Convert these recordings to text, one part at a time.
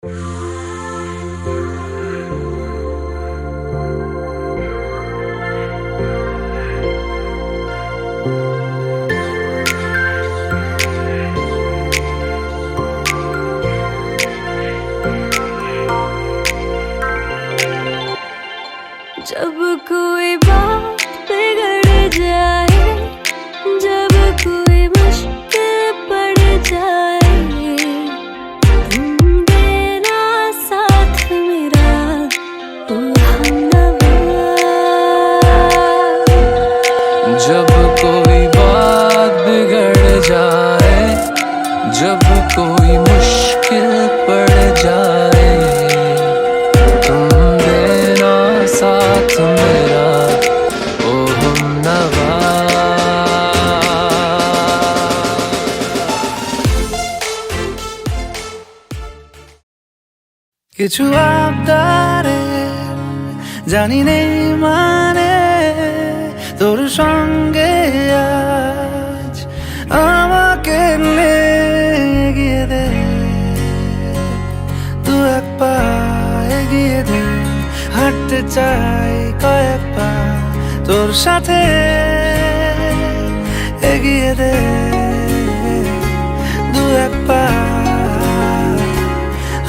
जब कोई बात बिगड़ जाए, जब कोई मुश्किल पड़ जाए, तुम देना साथ मेरा ओ हमनवा। जब कोई बात बिगड़ जाए, जब कोई मुश्किल पड़ जाए, तुम देना साथ मेरा ओ हमनवा। কিছু আবদারে জানি নেই মানে তোর সঙ্গে আজ আমাকে এগিয়ে দে, তু এক পা এগিয়ে দে, হাঁটতে চাই কয়েক পা তোর সাথে, এগিয়ে দে দু এক পা,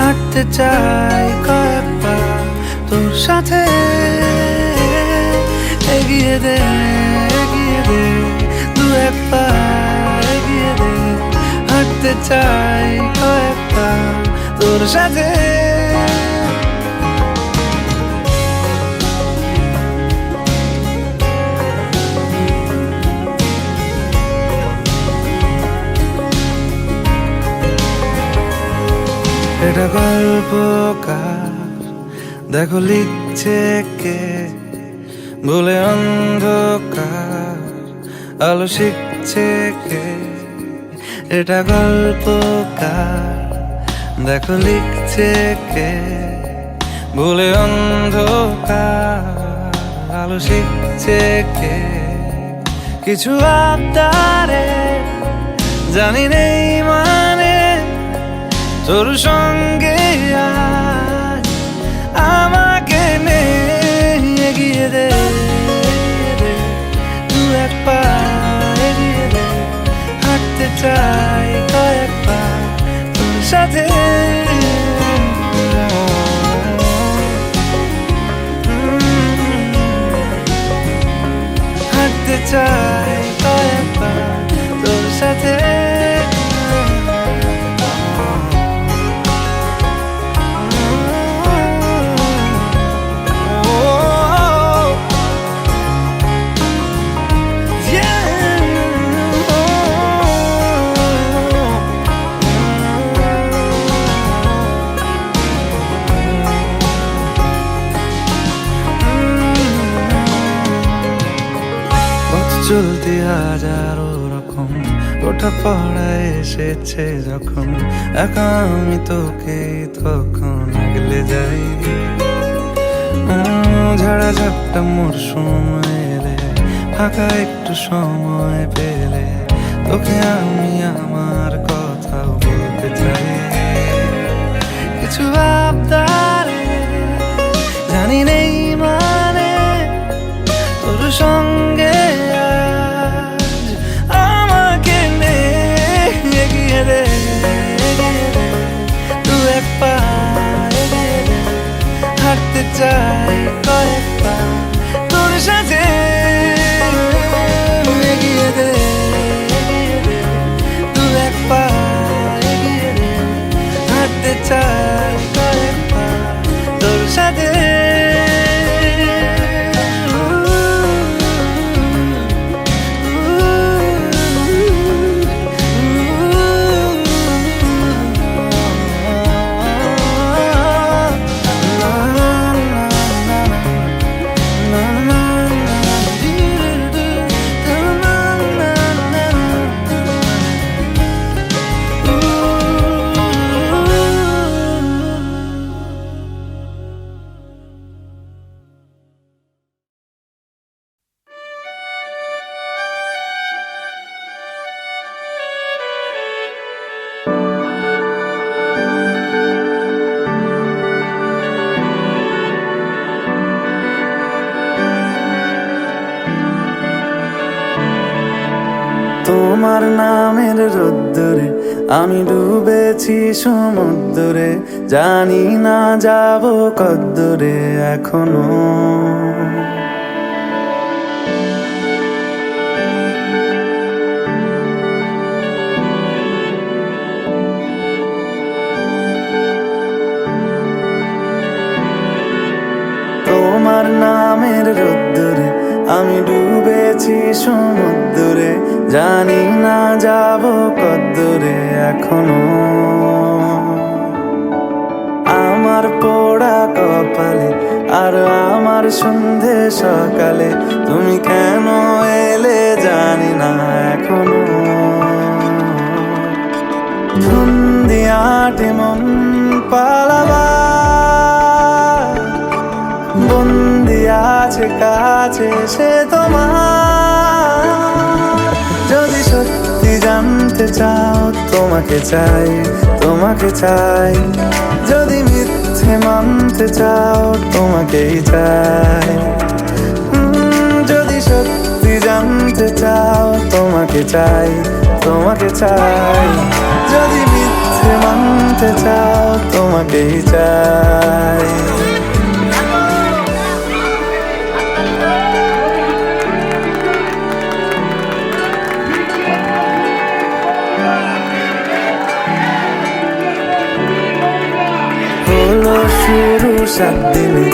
হাঁটতে চাই কয়েক পা তোর সাথে, এগিয়ে দে দু এক পা, এগিয়ে দে, হাঁটতে চাই কয়েক পা তোর সাথে। এটা গল্পকার দেখো লিখছে কে, বলে অন্ধকার আলো শিখছে কে। এটা গল্পকার দেখো লিখছে কে, বলে অন্ধকার আলো শিখছে কে। কিছু আবদারে জানি নেই মানে তোর সঙ্গে আজ আমাকে এগিয়ে দে, দু এক পা এগিয়ে দে, হাঁটতে চাই কয়েক পা তোর সাথে, হাঁটতে চাই কয়েক পা তোর সাথে। চলতি হাজারো রকম ওঠা পড়া এসেছে যখন, একা আমি তোকে তখন আগলে যাই। ঝাড়া ঝাপটা মরশুম এলে, ফাঁকা একটু সময় পেলে, তোকে আমি আমার কথাও বলতে চাই। কিছু আবদারে জানি নেই মানে তোর সঙ্গে দু এক পা এগিয়ে দে, হাঁটতে চাই কয়েক পা তোর সাথে, এগিয়ে দে দু এক পা এগিয়ে দে, হাঁটতে চাই কয়েক পা তোর সাথে। তোমার নামের রোদ্দুরে আমি ডুবেছি সমুদ্রে, জানি না যাব কদ্দুরে এখনো। তোমার নামের রোদ্দুরে আমি ডুবেছি সমুদ্রে, জানি না যাব কদ্দুরে এখনো। আমার পোড়া কপালে আর আমার সন্ধে সকালে তুমি কেন এলে জানি না এখনো। ধুন্দিয়াটে মন পালাবা, বন্দি আছে কাছে সে তোমার। যদি সত্যি জানতে চাও তোমাকে চাই, তোমাকে চাই। যদি মিথ্যে মানতে চাও তোমাকেই চাই। যদি সত্যি জানতে চাও তোমাকে চাই, তোমাকে চাই। যদি মিথ্যে মানতে চাও তোমাকেই চাই। হলো শুরু 7 দিনে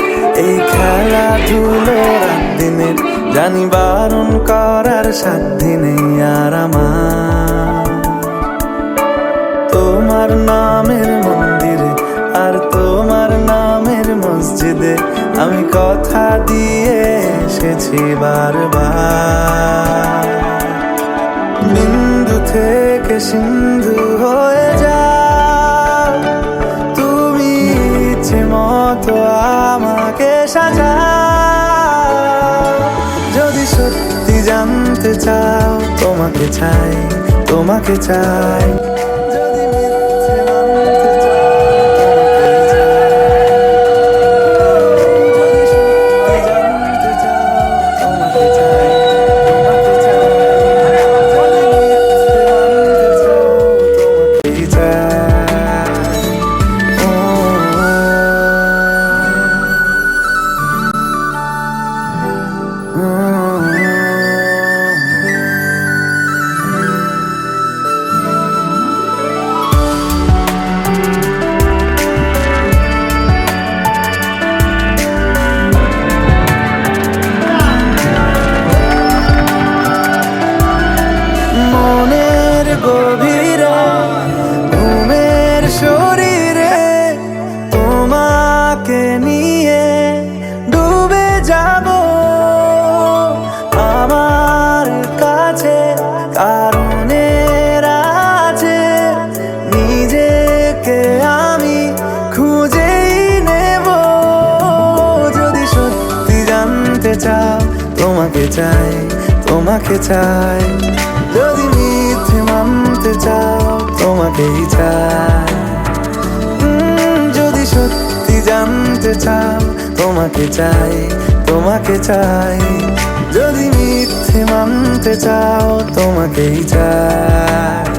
এই খেলাধুলো রাত দিনের, জানি বারণ করার সাধ্য নেই আর আমার। তোমার নামের মন্দিরে আর তোমার নামের মসজিদে আমি কথা দিয়ে এসেছি বারবার। বিন্দু থেকে সিন্ধু হয়ে যাও তুমি, ইচ্ছে মতো আমাকে সাজাও। যদি সত্যি জানতে চাও তোমাকে চাই, তোমাকে চাই। যদি মিথ্যে মানতে চাও তোমাকে চাই। যদি সত্যি জানতে চাও তোমাকে চাই, তোমাকে চাই। যদি মিথ্যে মানতে চাও তোমাকেই মনের গভীরে ঘুমের শরীরে তোমাকে নিয়ে ডুবে যাব। আমার কাছে কারণের আছে, নিজেকে আমি খুঁজেই নেব। যদি সত্যি জানতে চাও তোমাকে চাই, তোমাকে চাই। যদি মিথ্যে মানতে চাও তোমাকেই চাই। যদি সত্যি জানতে চাও তোমাকে চাই, তোমাকে চাই। যদি মিথ্যে মানতে চাও তোমাকেই চাই।